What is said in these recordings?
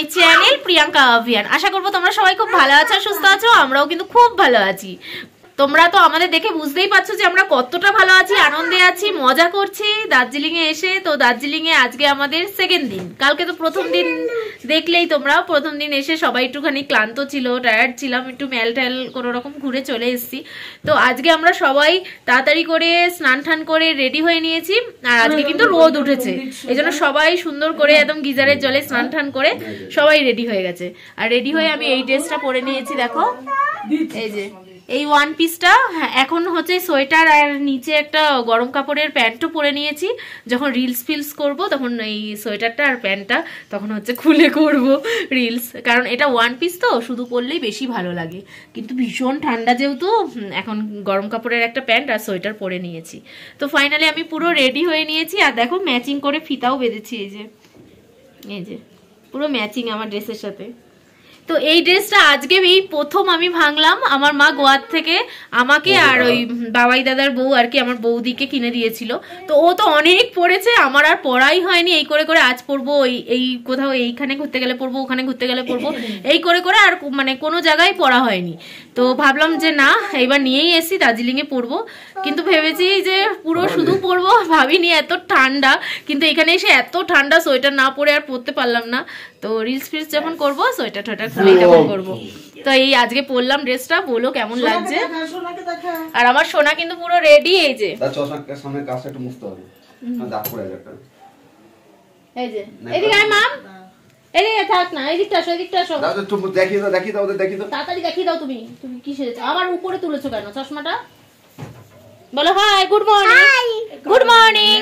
My channel Priyanka অভিয়ান। আশা করবো তোমরা সবাই খুব ভালো আছো, সুস্থ আছো। আমরাও কিন্তু খুব ভালো আছি। তোমরা তো আমাদের দেখে বুঝতেই পারছো যে আমরা কতটা ভালো আছি, আনন্দে আছি, মজা করছি দার্জিলিং এ এসে। তো দার্জিলিং এ আজকে আমাদের সেকেন্ড দিন। কালকে তো প্রথম দিন দেখলেই তোমরা, প্রথম দিন এসে সবাই একটুখানি ক্লান্ত ছিল, টায়ার্ড ছিলাম, একটু মেল টেল কোনো রকম ঘুরে চলে এসেছি। তো আজকে আমরা সবাই তাড়াতাড়ি করে স্নান টান করে রেডি হয়ে নিয়েছি। আর আজকে কিন্তু রোদ উঠেছে, এই জন্য সবাই সুন্দর করে একদম গিজারের জলে স্নান টান করে সবাই রেডি হয়ে গেছে। আর রেডি হয়ে আমি এই ড্রেসটা পরে নিয়েছি, দেখো এই যে এই ওয়ান পিসটা। এখন হচ্ছে সোয়েটার আর নিচে একটা গরম কাপড়ের প্যান্টও পরে নিয়েছি। যখন রিলস ফিলস করব তখন এই সোয়েটারটা আর প্যান্টটা তখন হচ্ছে খুলে করব রিলস, কারণ এটা ওয়ান পিস তো শুধু পরলেই বেশি ভালো লাগে। কিন্তু ভীষণ ঠান্ডা যেহেতু, এখন গরম কাপড়ের একটা প্যান্ট আর সোয়েটার পরে নিয়েছি। তো ফাইনালি আমি পুরো রেডি হয়ে নিয়েছি। আর দেখো ম্যাচিং করে ফিতাও বেঁধেছি, এই যে পুরো ম্যাচিং আমার ড্রেসের সাথে। তো এই ড্রেসটা আজকে এই প্রথম আমি ভাঙলাম। আমার মা গোয়ার থেকে আমাকে আর ওই বাবাই দাদার বউ আর কি আমার বৌদিকে কিনে দিয়েছিল। তো ও তো অনেক পড়েছে, আমার আর পড়াই হয়নি। এই করে করে আজ পরবো, এই কোথাও এইখানে ঘুরতে গেলে পরবো, ওখানে ঘুরতে গেলে পরবো, এই করে করে আর মানে কোনো জায়গায় পরা হয়নি। তো ভাবলাম যে না, এইবার নিয়েই এসছি, দার্জিলিং এ পরবো। কিন্তু ভেবেছি যে পুরো শুধু পরবো, ভাবিনি এত ঠান্ডা। কিন্তু এখানে এসে এত ঠান্ডা, সোয়েটার না পরে আর পরতে পারলাম না। তো রিলস ফিলস যখন করবো সোয়েটার টোয়েটার খুলেই তখন করবো। তো এই আজকে পরলাম ড্রেসটা, বলো কেমন লাগছে। আর আমার সোনা কিন্তু পুরো রেডি। এই যে এই যে এদিকে আয় মাম, এদিকে থাক না, এদিকটা আসো, এদিকটা আসো। দেখিয়ে দাও তাড়াতাড়ি দেখিয়ে দাও। তুমি কি সেজেছো? আমার উপরে তুলেছো কেন চশমাটা? বলো hi, good morning. Good morning.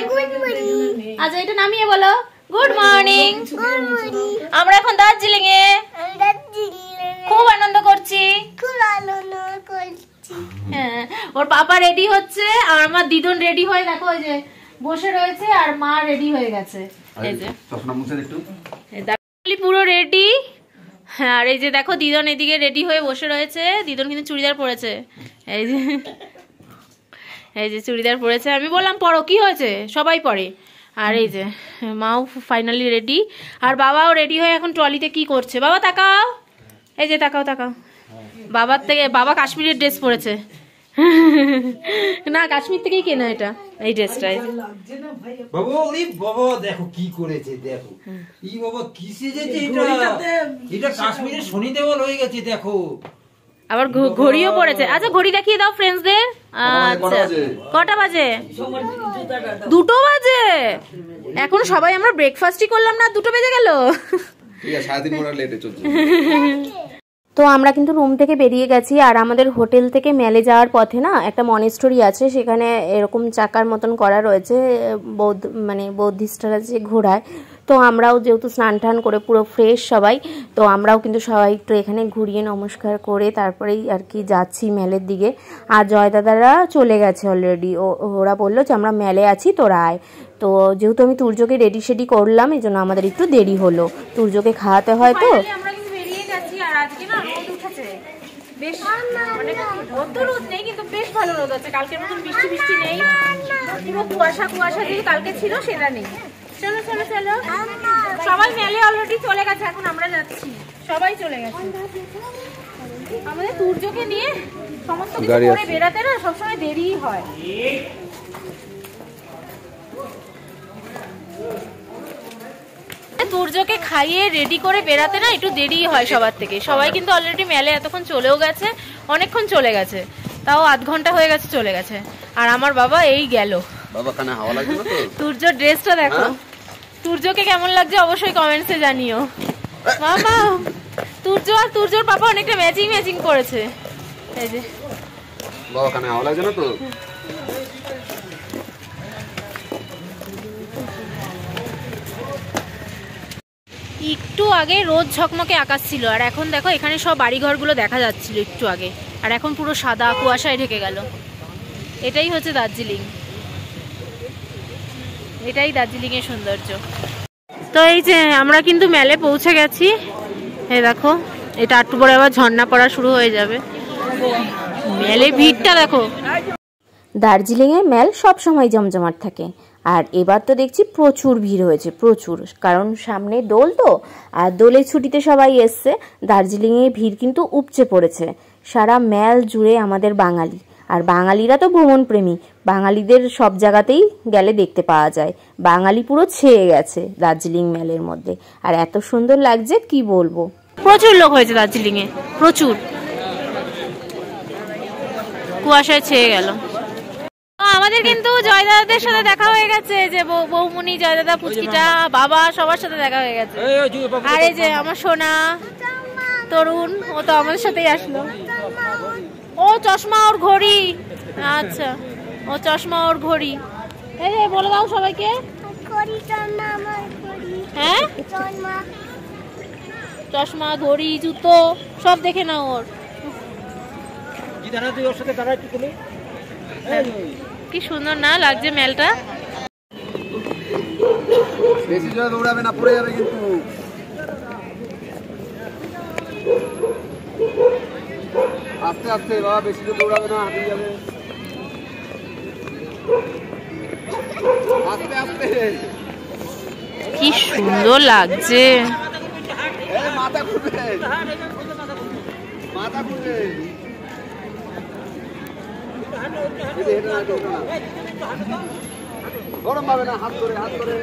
আচ্ছা এটা নামিয়ে বলো গুড মর্নিং। আমরা এখন দার্জিলিং এ খুব আনন্দ করছি। হ্যাঁ, ওর পাপা রেডি হচ্ছে আর আমার দিদন রেডি হয়ে দেখো ওই যে বসে রয়েছে, আর মা রেডি হয়ে গেছে। এই যে পুরো রেডি। হ্যাঁ, আর এই যে দেখো দিদন এদিকে রেডি হয়ে বসে রয়েছে। দিদন কিন্তু চুড়িদার পরেছে, এই যে চুড়িদার পরেছে। আমি বললাম পরো, কি হয়েছে, সবাই পরে। আর এই যে মাও ফাইনালি রেডি, আর বাবাও রেডি হয়ে এখন ট্রলিতে কি করছে। বাবা তাকাও, এই যে তাকাও। বাবার থেকে, বাবা কাশ্মীরের ড্রেস পরেছে। না, কাশ্মীর থেকেই কেনা এটা, এই ড্রেসটা। বাবা দেখো কি করেছে, দেখো এই বাবা কি সেজেছে, এটা কাশ্মীরের শনিদেবল হয়ে গেছে। দেখো আবার ঘড়িও পড়েছে। আচ্ছা ঘড়ি দেখিয়ে দাও ফ্রেন্ডসদের। আচ্ছা কটা বাজে? 2টো বাজে। এখন সবাই আমরা ব্রেকফাস্টই করলাম না, 2টো বেজে গেল। তো আমরা কিন্তু রুম থেকে বেরিয়ে গেছি। আর আমাদের হোটেল থেকে মেলে যাওয়ার পথে না একটা মনেস্টরি আছে, সেখানে এরকম চাকার মতন করা রয়েছে, বৌদ্ধিস্টরা যে ঘোরায়। তো আমরাও যেহেতু স্নান টান করে পুরো ফ্রেশ সবাই, তো আমরাও কিন্তু সবাই একটু এখানে ঘুরিয়ে নমস্কার করে তারপরেই আর কি যাচ্ছি মেলের দিকে। আর জয় দাদারা চলে গেছে অলরেডি, ওরা বললো যে আমরা মেলে আছি, তোরা আয়। তো যেহেতু আমি তুর্যকে রেডি সেডি করলাম, এই জন্য আমাদের একটু দেরি হলো, তুর্যকে খাওয়াতে হয়। তো আর আজকে না রোদ উঠেছে বেশ, মানে অত রোদ নেই কিন্তু বেশ ভালো রোদ আছে। কালকের মতন বৃষ্টি নেই, পুরো কুয়াশা যেহেতু কালকে ছিল সেটা নেই। চলো সবাই মেলে অলরেডি চলে গেছে, এখন আমরা যাচ্ছি, সবাই চলে গেছে। আমাদের তুর্যকে নিয়ে সমস্ত কিছু করে বেরাতে না সবসময় দেরি হয়। তুর্যকে খাইয়ে রেডি করে বেরাতে না একটু দেরি হয় সবার থেকে। সবাই কিন্তু অলরেডি মেলে এতক্ষণ চলেও গেছে, অনেকক্ষণ চলে গেছে, তাও আধ ঘন্টা হয়ে গেছে চলে গেছে। আর আমার বাবা এই গেল। তুর্য ড্রেসটা দেখো, তুর্যকে কেমন লাগছে অবশ্যই কমেন্টসে জানিও। মামা তুর্য আর তুর্যর পাপা অনেকটা ম্যাচিং করেছে। এই যে বাবা কানে হাওয়া লাগছে না তো। একটু আগে রোদ ঝকমকে আকাশ ছিল, আর এখন দেখো এখানে সব বাড়িঘরগুলো দেখা যাচ্ছিল একটু আগে, আর এখন পুরো সাদা কুয়াশায় ঢেকে গেল। এটাই হচ্ছে দার্জিলিং, এটাই দার্জিলিং এর সৌন্দর্য। তো এই যে আমরা কিন্তু মেলে পৌঁছে গেছি। এই দেখো, এটা একটু পরে আবার ঝর্ণা পড়া শুরু হয়ে যাবে। মেলে ভিড়টা দেখো। দার্জিলিংয়ে মেল সব সময় জমজমাট থাকে। আর এবার তো দেখছি প্রচুর ভিড় হয়েছে, প্রচুর, কারণ সামনে দোল তো, আর দোলের ছুটিতে সবাই এসছে। দার্জিলিংয়ে ভিড় কিন্তু উপচে পড়েছে, সারা ম্যাল জুড়ে আমাদের বাঙালি, আর বাঙালিরা তো ভ্রমণ প্রেমী, বাঙালিদের সব জায়গাতেই গেলে দেখতে পাওয়া যায়। বাঙালি পুরো ছেয়ে গেছে দার্জিলিং ম্যালের মধ্যে, আর এত সুন্দর লাগছে কি বলবো। প্রচুর লোক হয়েছে দার্জিলিংয়ে, প্রচুর, কুয়াশায় ছেয়ে গেল। আমাদের কিন্তু জয়দাদাদের সাথে দেখা হয়ে গেছে, যে বৌমনি, জয়দাদা, পুচকিটা, বাবা, সবার সাথে দেখা হয়ে গেছে। আর এই যে আমার সোনা তরুণ, ও তো আমাদের সাথেই আসলো। ও চশমা ওর ঘড়ি, আচ্ছা ও চশমা ওর ঘড়ি। এই যে বলে দাও সবাইকে, হ্যাঁ চশমা, ঘড়ি, জুতো সব দেখে নাও ওর। কি সুন্দর না লাগছে মেলটা। বেশি জোরে দৌড়াবে না, পড়ে যাবে কিন্তু। আস্তে আস্তে বাবা, বেশি জোরে দৌড়াবে না, হারিয়ে যাবে। আস্তে আস্তে। কি সুন্দর লাগছে। মাথা ঘুরবে, মাথা ঘুরবে। গরম পাবে না, হাত ধরে, হাত ধরে।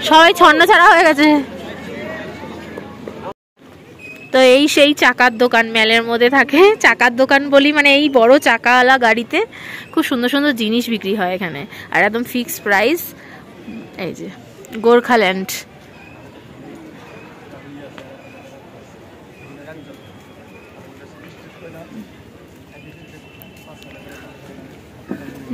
সবাই ছন্ন ছাড়া হয়ে গেছে। তো এই সেই চাকার দোকান, মেলের মধ্যে থাকে চাকার দোকান বলি, মানে এই বড় চাকাওয়ালা গাড়িতে খুব সুন্দর সুন্দর জিনিস বিক্রি হয় এখানে, আর একদম ফিক্সড প্রাইস। এই যে গোর্খাল্যান্ড,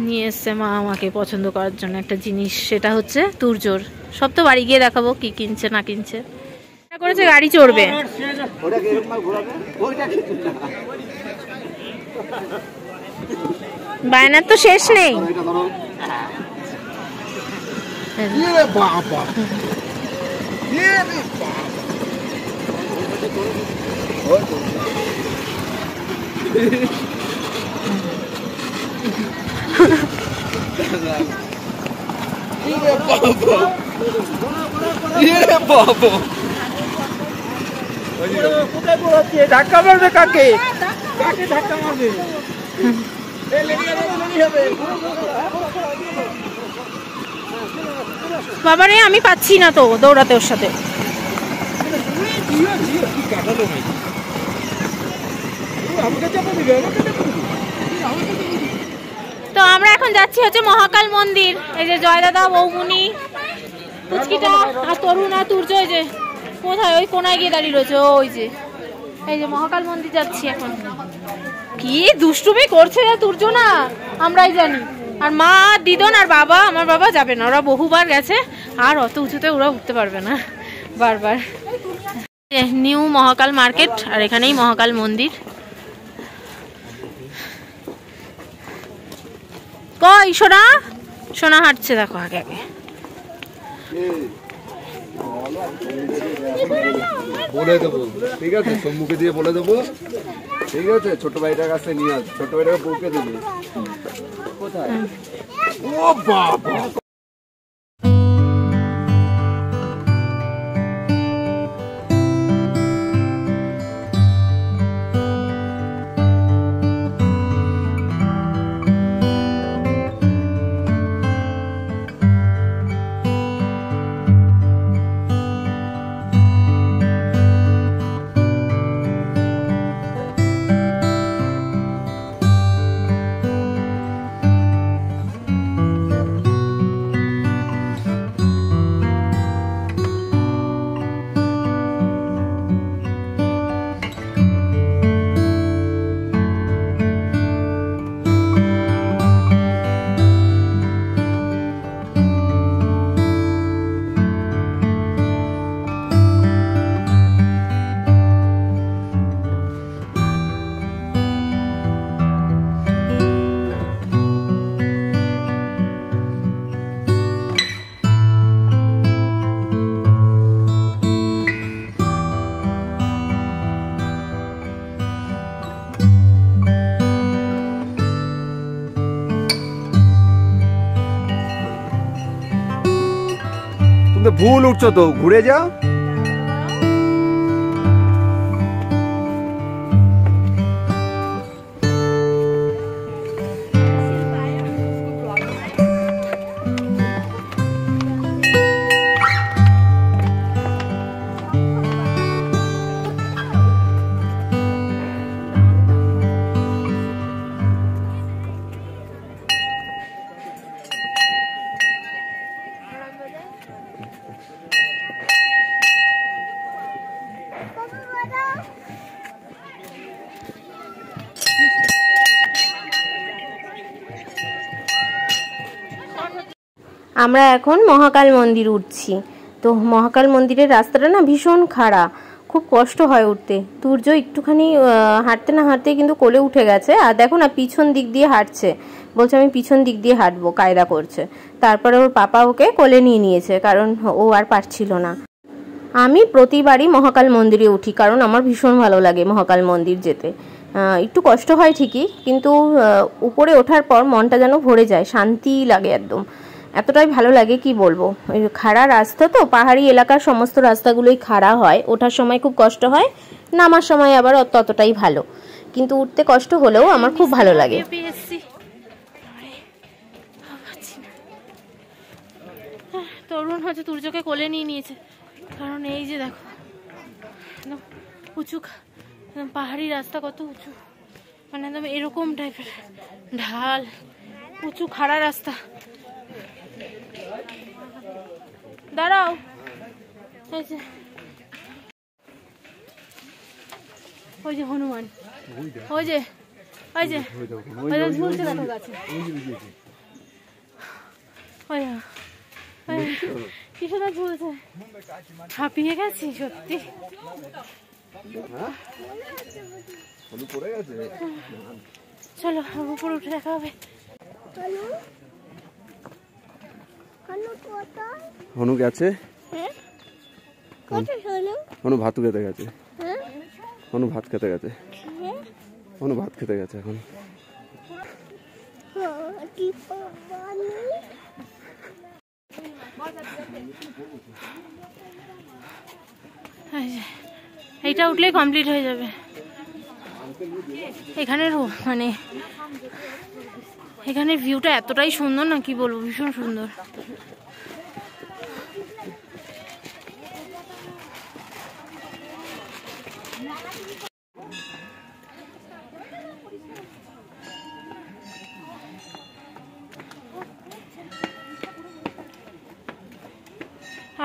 নিয়ে এসছে মা আমাকে পছন্দ করার জন্য একটা জিনিস, সেটা হচ্ছে তুরজোর। সব তো বাড়ি গিয়ে দেখাবো কি কিনছে না কিনছে। করেছে গাড়ি চড়বে, বায়নার তো শেষ নেই। ধাক্কা মারবে কাকে, কাকে ধাক্কা মারবে? বাবা রে, আমি পাচ্ছি না তো দৌড়াতে ওর সাথে। তো আমরা এখন যাচ্ছি হচ্ছে মহাকাল মন্দির। এই যে জয়দাদা, বৌমনি, পুচকিটা আর তরুণ আর তুর্য, এই যে কোথায় ওই কোনায় গিয়ে দাঁড়িয়ে রয়েছে, ওই যে এই যে মহাকাল মন্দির যাচ্ছি এখন। কি দুষ্টুমি করছে তুর্য না, আমরাই জানি। আর মা, দিদন আর বাবা, আমার বাবা যাবে না, ওরা বহুবার গেছে, আর অত উঁচুতে ওরা উঠতে পারবে না বারবার। নিউ মহাকাল মার্কেট, আর এখানেই মহাকাল মন্দির। কই সোনা, সোনা হাঁটছে দেখো আগে আগে। বলে দেবো, ঠিক আছে, সম্মুখে দিয়ে বলে দেবো, ঠিক আছে। ছোট ভাইটার কাছে নিয়ে আস, ছোট ভাইটাকে পৌঁছে দেবে। কোথায়? ও বাবা, ভুল উঠছো তো, ঘুরে যাও। আমরা এখন মহাকাল মন্দির উঠছি। তো মহাকাল মন্দিরের রাস্তাটা না ভীষণ খাড়া, খুব কষ্ট হয় উঠতে। তুর্য একটুখানি হাঁটতে না হাঁটতে কিন্তু কোলে উঠে গেছে, আর দেখো না পিছন দিক দিয়ে হাঁটছে, বলছে আমি পিছন দিক দিয়ে হাঁটবো, কায়দা করছে। তারপরে ওর পাপা ওকে কোলে নিয়ে নিয়েছে, কারণ ও আর পারছিল না। আমি প্রতিবারই মহাকাল মন্দিরে উঠি, কারণ আমার ভীষণ ভালো লাগে মহাকাল মন্দির যেতে। একটু কষ্ট হয় ঠিকই, কিন্তু উপরে ওঠার পর মনটা যেন ভরে যায়, শান্তি লাগে একদম, এতটাই ভালো লাগে কি বলবো। ওই খাড়া রাস্তা তো, পাহাড়ি এলাকার সমস্ত রাস্তাগুলোই খাড়া হয়, ওঠার সময় খুব কষ্ট হয়, নামার সময় আবার ততটাই ভালো, কিন্তু উঠতে কষ্ট হলেও আমার খুব ভালো লাগে। তরুণ হচ্ছে তুর্যকে কোলে নিয়ে নিয়েছে, কারণ এই যে দেখো উঁচু পাহাড়ি রাস্তা, কত উঁচু, মানে একদম এরকম টাইপের ঢাল, উঁচু খাড়া রাস্তা। দাঁড়াও, ওই যে হনুমান, ওই যে ওই যে ঝুলছে দেখো গাছে, কি সুন্দর ঝুলছে, হাঁপিয়ে গেছি সত্যি। চলো উপরে উঠে দেখা হবে। হনু গেছে, হনু ভাত খেতে গেছে, হনু ভাত খেতে গেছে, হনু ভাত খেতে গেছে এখন। এইটা উঠলেই কমপ্লিট হয়ে যাবে। এখানের মানে এখানের ভিউটা এতটাই সুন্দর না, কি বলবো, ভীষণ সুন্দর।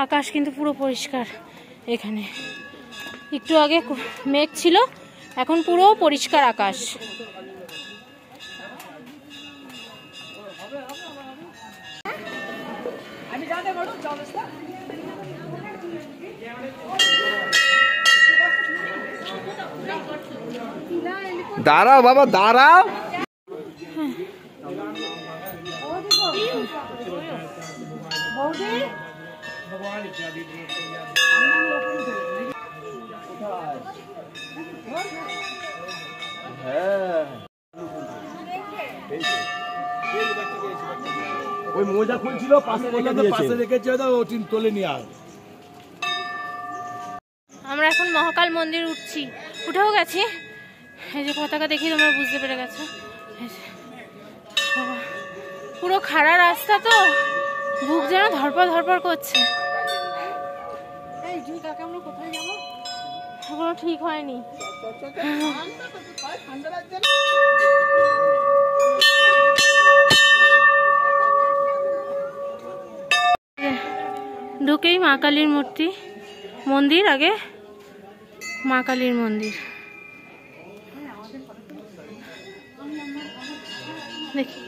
আকাশ কিন্তু পুরো পরিষ্কার, এখানে একটু আগে মেঘ ছিল, এখন পুরো পরিষ্কার আকাশ। দাঁড়াও বাবা, দাঁড়াও। ওই মোজা খুলছিল, পাশে রেখেছে, তোলে নিয়ে আস। আমরা এখন মহাকাল মন্দির উঠছি, উঠেও গেছি। এই যে পতাকা দেখি তোমরা বুঝতে পেরে গেছো, পুরো খাড়া রাস্তা তো, বুক যেন ধরপড় ধরপড় করছে। এখনো ঠিক হয়নি। ঢুকেই মা কালীর মূর্তি, মন্দির, আগে মা কালীর মন্দির দেখি।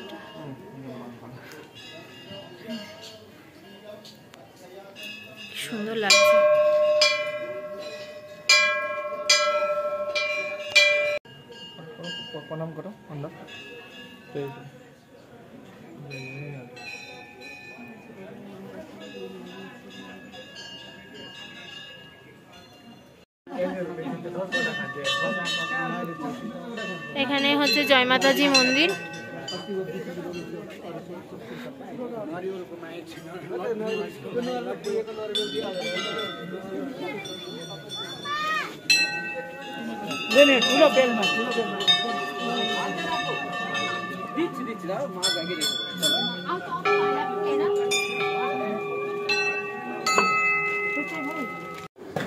সুন্দর লাগছে। প্রণাম করো। এখানে হচ্ছে জয় মাতাজি মন্দির,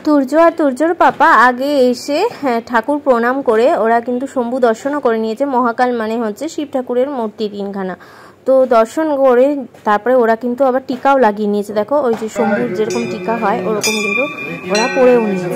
তুর্য আর তুর্যর পাপা আগে এসে ঠাকুর প্রণাম করে ওরা কিন্তু শম্ভু দর্শনও করে নিয়েছে। মহাকাল মানে হচ্ছে শিব ঠাকুরের মূর্তি 3খানা, তো দর্শন করে তারপরে ওরা কিন্তু আবার টিকাও লাগিয়ে নিয়েছে। দেখো ওই যে শম্ভুর যেরকম টিকা হয় ওরকম কিন্তু ওরা পরেও নিয়েছে।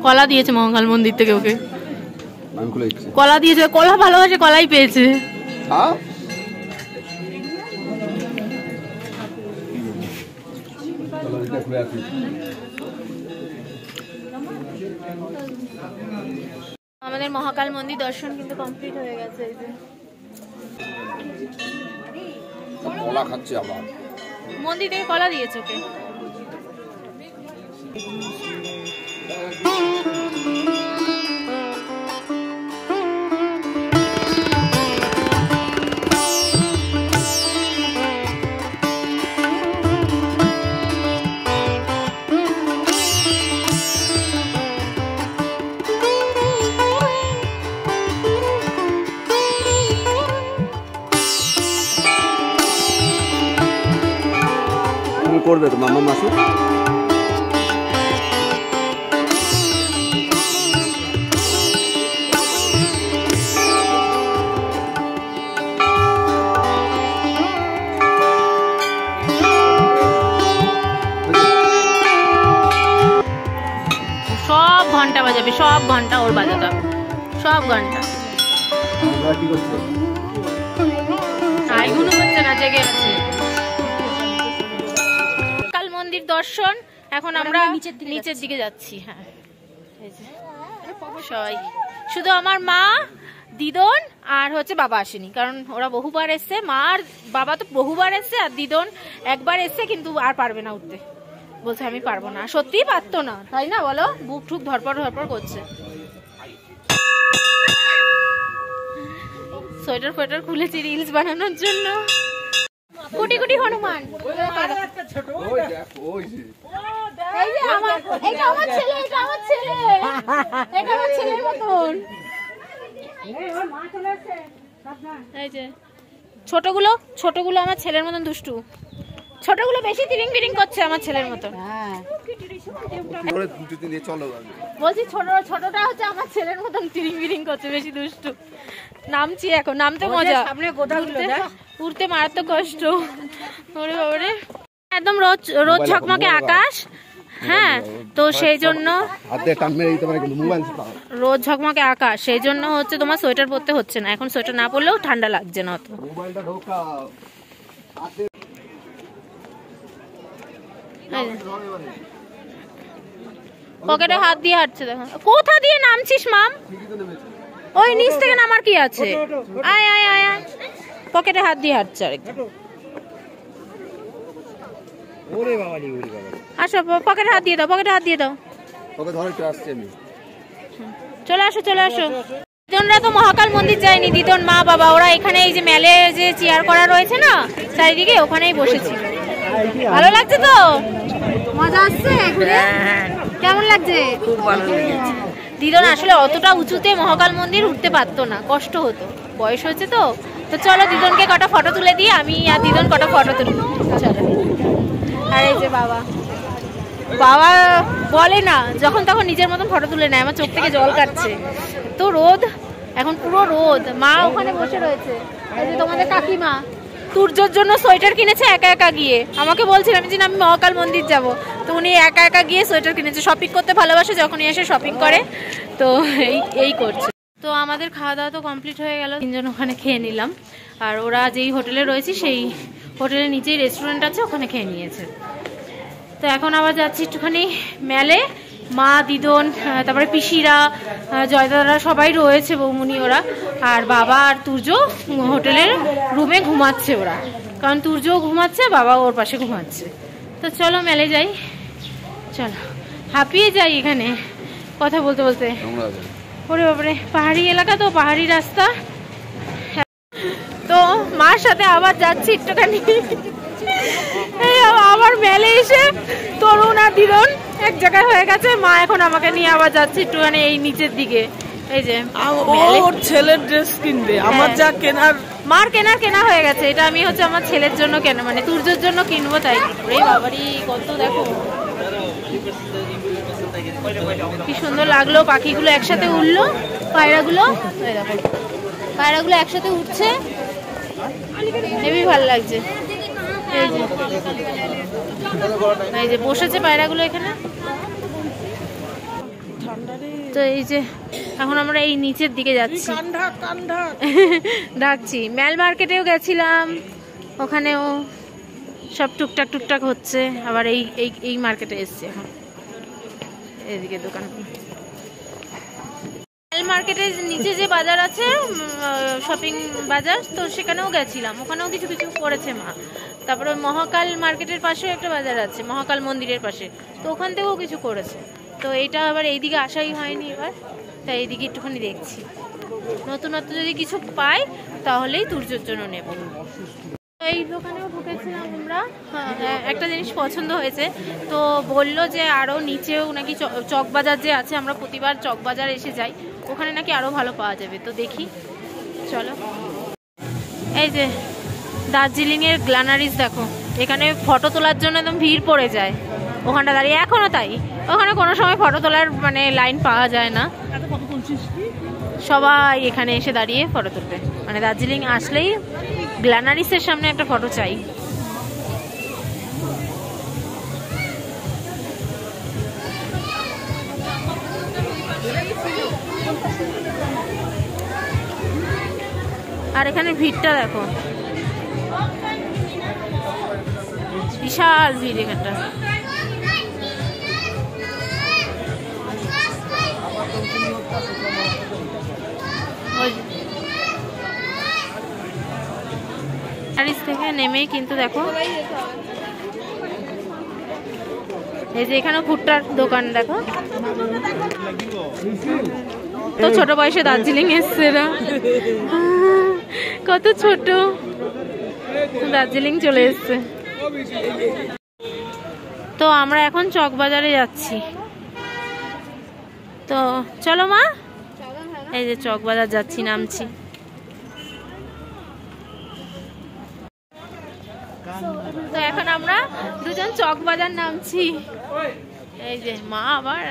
কলা দিয়েছে মহাকাল মন্দির থেকে ওকে, কলা দিয়েছে, কলা ভালোবাসে, কলাই পেয়েছে। আমাদের মহাকাল মন্দির দর্শন কিন্তু কমপ্লিট হয়ে গেছে। এই যে কলা খাচ্ছে, আবার মন্দির থেকে কলা দিয়েছে ওকে। করবে তো মামা মাসু সব ঘন্টা বাজাবে, সব ঘন্টা ওর বাজাতে হবে, সব ঘন্টা। আইগুলো হচ্ছে না, জেগে আছে। কাল মন্দির দর্শন, এখন আমরা নিচের দিকে যাচ্ছি। হ্যাঁ সবাই, শুধু আমার মা, দিদন আর হচ্ছে বাবা আসেনি, কারণ ওরা বহুবার এসছে। মা আর বাবা তো বহুবার এসছে, আর দিদন একবার এসছে, কিন্তু আর পারবে না উঠতে, বলছে আমি পারবো না। সত্যিই পারতো না, তাই না বলো? বুক ঠুক ধরপড় ধরপড় করছে। সোয়েটার ফোয়েটার খুলেছি রিলস বানানোর জন্য। কোটি কোটি হনুমান, এটা আমার ছেলে, এটা আমার ছেলে, এটা আমার ছেলের মতন। এই যে ছোটগুলো, ছোটগুলো আমার ছেলের মতন দুষ্টু, ছোটগুলো বেশি তিরিং বিরিং করছে আমার ছেলের মতন। বলছি ছোটটা হচ্ছে আমার ছেলের মতন তিরিং বিরিং করছে, বেশি দুষ্টু। নামছি এখন, নামতে মজা, উঠতে মারাত্মক কষ্ট। ওরে বাবারে, একদম রোজ রোজ ঝকমকে আকাশ। হ্যাঁ, তো সেই জন্য রোজ ঝকমকে আকাশ, সেই জন্য হচ্ছে তোমার সোয়েটার পরতে হচ্ছে না। এখন সোয়েটার না পরলেও ঠান্ডা লাগছে না অত। পকেটে হাত দিয়ে হাঁটছে, দেখো। কোথা দিয়ে নামছিস মাম? ওই নিচ থেকে নামার কি আছে? আয় আয় আয় আয়, পকেটে হাত দিয়ে হাঁটছে আরেকজন। আসো, পকেটে হাত দিয়ে দাও, পকেটে হাত দিয়ে দাও। চলে আসো, চলে আসো। দিদনরা তো মহাকাল মন্দির যায়নি, দিদন মা বাবা ওরা এখানে এই যে মেলে যে চেয়ার করা রয়েছে না চারিদিকে, ওখানেই বসেছিল। ভালো লাগছে তো? মজা আসছে ঘুরে? কেমন লাগছে? খুব ভালো লেগেছে। দিদন আসলে অতটা উঁচুতে মহাকাল মন্দির উঠতে পারতো না, কষ্ট হতো, বয়স হয়েছে তো। তো চলো দিদনকে কটা ফটো তুলে দিই, আমি আর দিদন কটা ফটো তুলি। চলো। আর এই যে বাবা, বাবা বলে না, যখন তখন নিজের মতন ফটো তুলে নেয়। আমার চোখ থেকে জল কাটছে, তো রোদ এখন পুরো রোদ। মা ওখানে বসে রয়েছে, এই যে তোমাদের কাকিমা তুর্যর জন্য সোয়েটার কিনেছে একা একা গিয়ে। আমাকে বলছিলাম যে আমি মহাকাল মন্দির যাব, তো উনি একা একা গিয়ে সোয়েটার কিনেছে। শপিং করতে ভালোবাসে, যখনই এসে শপিং করে, তো এই করছে। তো আমাদের খাওয়া দাওয়া তো কমপ্লিট হয়ে গেল, তিনজন ওখানে খেয়ে নিলাম। আর ওরা যেই হোটেলে রয়েছে সেই হোটেলের নিচেই রেস্টুরেন্ট আছে, ওখানে খেয়ে নিয়েছে। তো এখন আবার যাচ্ছি একটুখানি মেলে। মা, দিদন, তারপরে পিসিরা, জয়দাদারা সবাই রয়েছে, বৌমনি ওরা। আর বাবা আর তুর্য হোটেলের রুমে ঘুমাচ্ছে ওরা, কারণ তুর্যও ঘুমাচ্ছে, বাবা ওর পাশে ঘুমাচ্ছে। তো চলো মেলে যাই, চলো হাঁপিয়ে যাই এখানে কথা বলতে বলতে। ওরে বাবারে, পাহাড়ি এলাকা তো, পাহাড়ি রাস্তা। তো মার সাথে আবার যাচ্ছি একটুখানি। আবার মেলে এসে তরুণ আর দিদন এক জায়গায় হয়ে গেছে। মা এখন আমাকে নিয়ে আবার যাচ্ছে একটুখানি এই নিচের দিকে। এই যে ওর ছেলের ড্রেস কিনবে, আমার যা কেনার, মার কেনা হয়ে গেছে। এটা আমি হচ্ছে আমার ছেলের জন্য কেনা, মানে তুর্যর জন্য কিনবো তাই। এই বাবারি কত দেখো, কি সুন্দর লাগলো। পাখিগুলো একসাথে উঠলো, পায়রাগুলো দেখো, পায়রাগুলো একসাথে উঠছে, হেবি ভালো লাগছে। এই যে বসেছে পায়রাগুলো এখানে। তো এই যে এখন আমরা এই নিচের দিকে যাচ্ছি, ডাকছি। মেল মার্কেটেও গেছিলাম, ওখানেও সব টুকটাক হচ্ছে। আবার এই মার্কেটে এসছি এখন, এদিকে দোকান। মেল মার্কেটের নিচে যে বাজার আছে, শপিং বাজার, তো সেখানেও গেছিলাম, ওখানেও কিছু করেছে মা। তারপরে মহাকাল মার্কেটের পাশেও একটা বাজার আছে, মহাকাল মন্দিরের পাশে, তো ওখান থেকেও কিছু করেছে। তো এইটা আবার এইদিকে আসাই হয়নি এবার, তাই এইদিকে একটুখানি দেখছি। নতুনত্ব যদি কিছু পাই তাহলেই তুর্যর জন্য নেব। এই দোকানেও ঢুকেছিলাম আমরা, একটা জিনিস পছন্দ হয়েছে, তো বললো যে আরও নিচেও নাকি চকবাজার যে আছে, আমরা প্রতিবার চকবাজার এসে যাই, ওখানে নাকি আরও ভালো পাওয়া যাবে। তো দেখি, চলো। এই যে দার্জিলিংয়ের গ্ল্যানারিস দেখো, এখানে ফটো তোলার জন্য একদম ভিড় পড়ে যায় ওখানটা দাঁড়িয়ে, এখনো তাই। ওখানে কোনো সময় ফটো তোলার মানে লাইন পাওয়া যায় না, সবাই এখানে এসে দাঁড়িয়ে ফটো তুলবে। মানে দার্জিলিং আসলেই গ্ল্যানারিসের সামনে একটা ফটো চাই। আর এখানে ভিড়টা দেখো, বিশাল ভিড় এখানটা। থেকে নেমেই কিন্তু দেখো, এই যে এখানে ভুট্টার দোকান দেখো। তো ছোট বয়সে দার্জিলিং এসছে এরা, কত ছোট, দার্জিলিং চলে এসছে। তো আমরা এখন চকবাজারে যাচ্ছি, তো চলো মা। এই যে চকবাজার যাচ্ছি, নামছি। তো এখন আমরা দুজন চকবাজার নামছি। এই যে মা আবার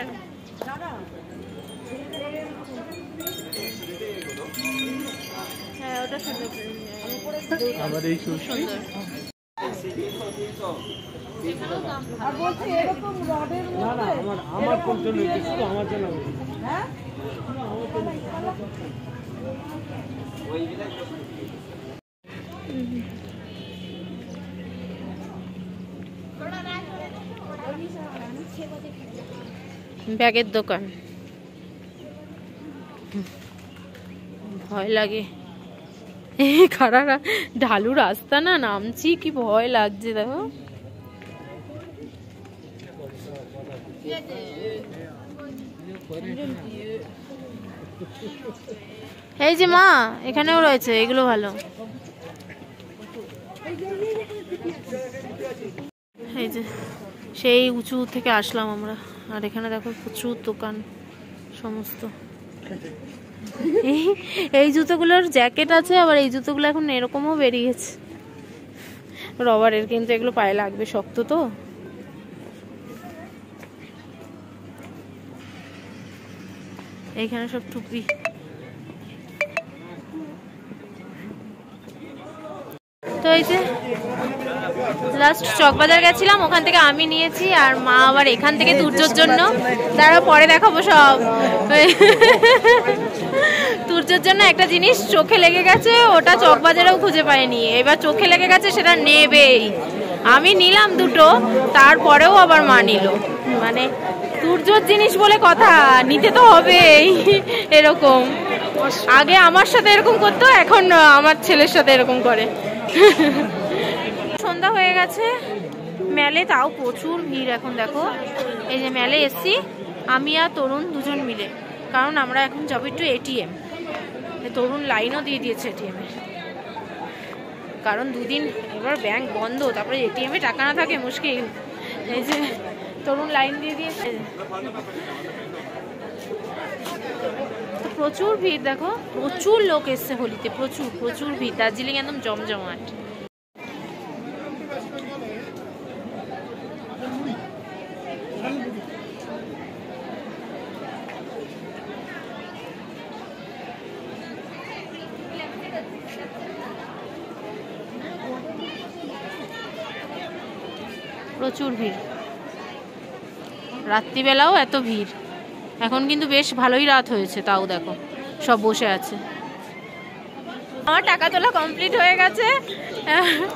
ওটা সুন্দর, ব্যাগের দোকান। ভয় লাগে, খাড়া ঢালু রাস্তা না, নামছি কি ভয় লাগছে দেখো। এই যে মা, এখানেও রয়েছে, এগুলো ভালো। এই যে সেই উঁচু থেকে আসলাম আমরা, আর এখানে দেখো প্রচুর দোকান সমস্ত। এই জুতোগুলোর জ্যাকেট আছে, আবার এই জুতোগুলো এখন এরকমও বেরিয়েছে রবারের, কিন্তু এগুলো পায়ে লাগবে, শক্ত তো। এইখানে সব টুপি, এই যে লাস্ট চকবাজার গেছিলাম, ওখান থেকে আমি নিয়েছি, আর মা আবার এখান থেকে তুর্যর জন্য, তারা পরে দেখাবো সব। তুর্যর জন্য একটা জিনিস চোখে লেগে গেছে, ওটা চকবাজারেও খুঁজে পাইনি, এবার চোখে লেগে গেছে, সেটা নেবেই। আমি নিলাম দুটো, তারপরেও আবার মা নিল। মানে তুর্যর জিনিস বলে কথা, নিতে তো হবেই এরকম। আগে আমার সাথে এরকম করতো, এখন আমার ছেলের সাথে এরকম করে। সন্ধ্যা হয়ে গেছে, মেলে তাও প্রচুর ভিড়। এখন দেখো এই যে মেলে এসছি আমি আর তরুণ দুজন মিলে, কারণ আমরা এখন যাবো একটু এটিএম। তরুণ লাইনও দিয়ে দিয়েছে এটিএমে, কারণ দুদিন এবার ব্যাংক বন্ধ, তারপরে এটিএমে টাকা না থাকে মুশকিল। এই যে তরুণ লাইন দিয়ে দিয়েছে। তো প্রচুর ভিড়, দেখো প্রচুর লোক এসছে হোলিতে, প্রচুর প্রচুর ভিড়। দার্জিলিং একদম জমজমাট। প্রচুর ভিড়, রাত্রিবেলাও এত ভিড়। এখন কিন্তু বেশ ভালোই রাত হয়েছে, তাও দেখো সব বসে আছে। আমার টাকা তোলা কমপ্লিট হয়ে গেছে,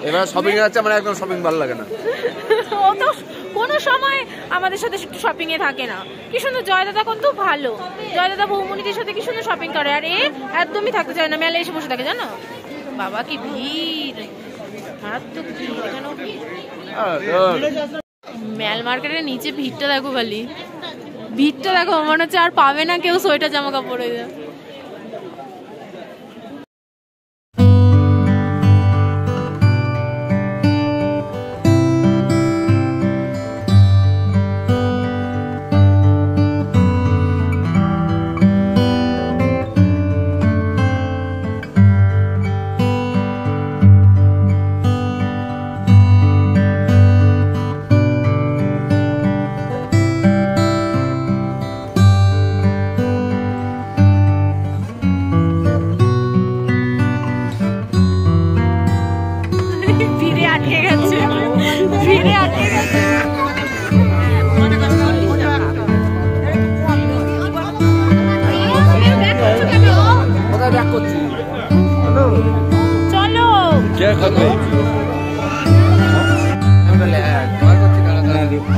এবার শপিং আছে। আমার একদম শপিং ভালো লাগে না। ও তো কোনো সময় আমাদের সাথে একটু শপিং এ থাকে না। কি সুন্দর জয়দাদা, কিন্তু ভালো জয়দাদা বৌমনিদের সাথে কি সুন্দর শপিং করে, আর এ একদমই থাকতে চায় না, মেলে এসে বসে থাকে। জানো বাবা কি ভিড়, মারাত্মক ভিড়, এখানেও ভিড়। মেল মার্কেটের নিচে ভিড়টা দেখো, খালি ভিড়টা দেখো, মনে হচ্ছে আর পাবে না কেউ সোয়েটার জামা কাপড়। হয়ে যায়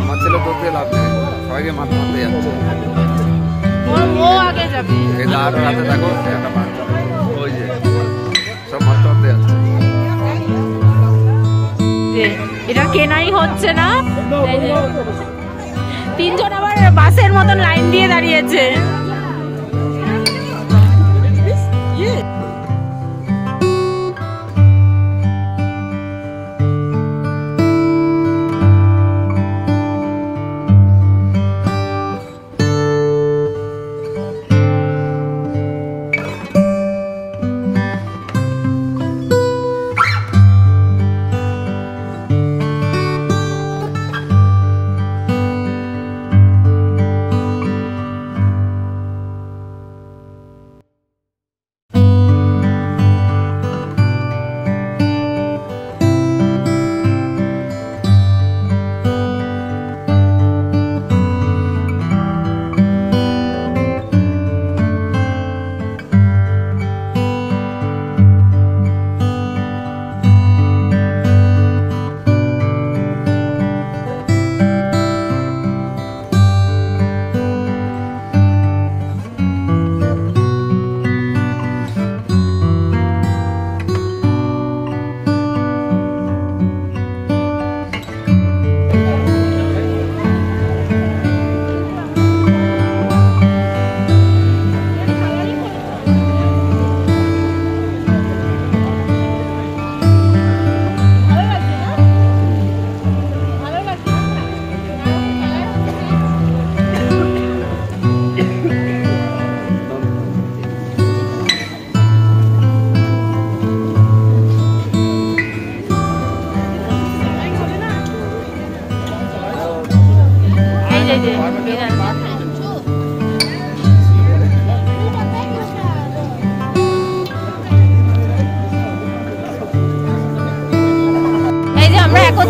আমার ছেলে করতে লাভ নেই, সবাইকে মাথা মারতে যাচ্ছে। ও আগে যাবে, এই দাঁড় হাতে দেখো একটা বাচ্চা, ওই যে সব মাথা মারতে যাচ্ছে। এটা কেনাই হচ্ছে না, তিনজন আবার বাসের মতন লাইন দিয়ে দাঁড়িয়েছে।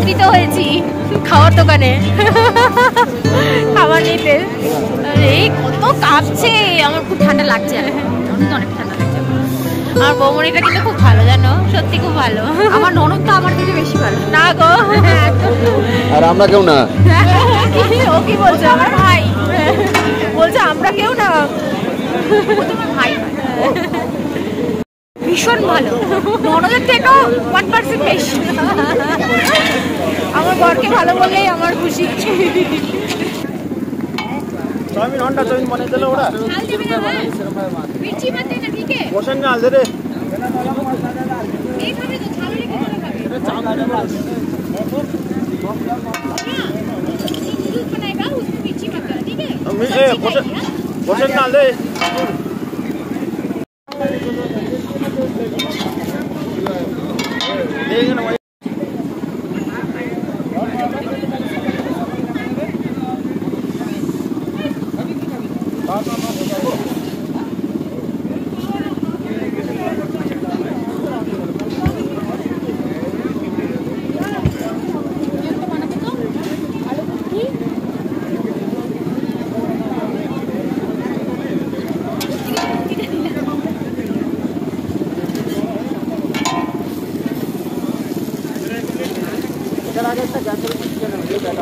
একত্রিত হয়েছি খাওয়ার দোকানে খাবার নিতে। এই কত কাঁপছে, আমার খুব ঠান্ডা লাগছে, অনেক ঠান্ডা লাগছে। আমার বৌমনিটা কিন্তু খুব ভালো, জানো, সত্যি খুব ভালো। আমার ননদ তো আমার থেকে বেশি ভালো। না গো, আর আমরা কেউ না। ও কি বলছে? আমার ভাই বলছে আমরা কেউ না, ও তোমার ভাই। ভীষণ ভালো, ননদের থেকেও 1% বেশি। আমার বরকে ভালো বললেই আমার খুশি। চাউমিন হন্ডা চাউমিন বানিয়ে দিলে ওরা মির্চি মত দেনা, ঠিক है? বসেন না আলদে রে एक हमें तो छालो लेके चलो खावे। दूध बनाएगा उसमें मिर्ची मत डालना, ठीक है? বসেন না আলদে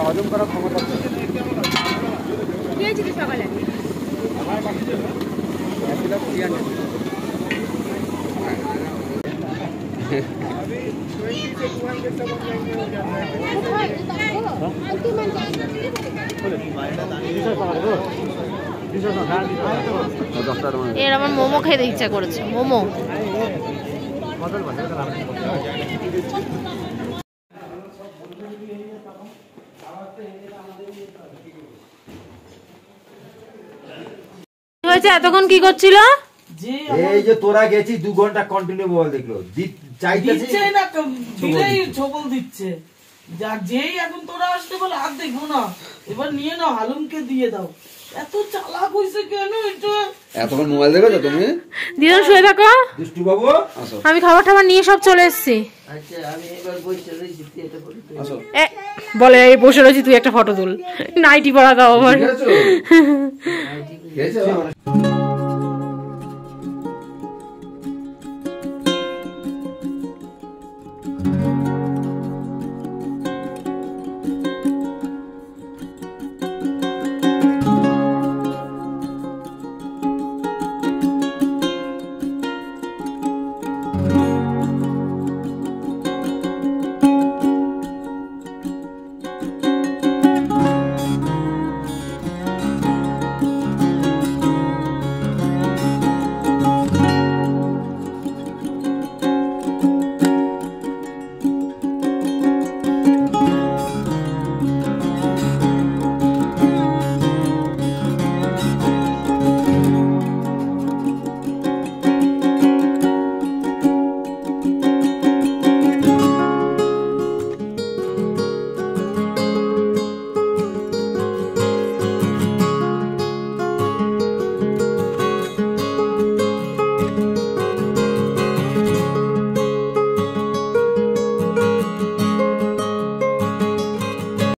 হজম করার ক্ষমতা সকালে এর আমার মোমো খেতে ইচ্ছা করেছে, মোমো। এতক্ষণ কি করছিল? এই যে তোরা গেছি 2 ঘন্টা কন্টিনিউ মোবাইল দেখলো, দিচ্ছে না, দিলেই ছবল দিচ্ছে। যেই এখন তোরা আসতে বলে আর দেখবো না, এবার নিয়ে নাও, হালুমকে দিয়ে দাও। এত চালাক হইছে কেন এটা? এতক্ষণ মোবাইল দেখেছো তুমি? দিদন শুয়ে থাকো, দুষ্টু বাবু আমি খাবার টাবার নিয়ে সব চলে এসেছি। আচ্ছা আমি এবার বসে রয়েছি, এটা বলি আসো। বলে এই বসে রয়েছি, তুই একটা ফটো তুল, নাইটি পরা দাও আমার। খেয়েছো?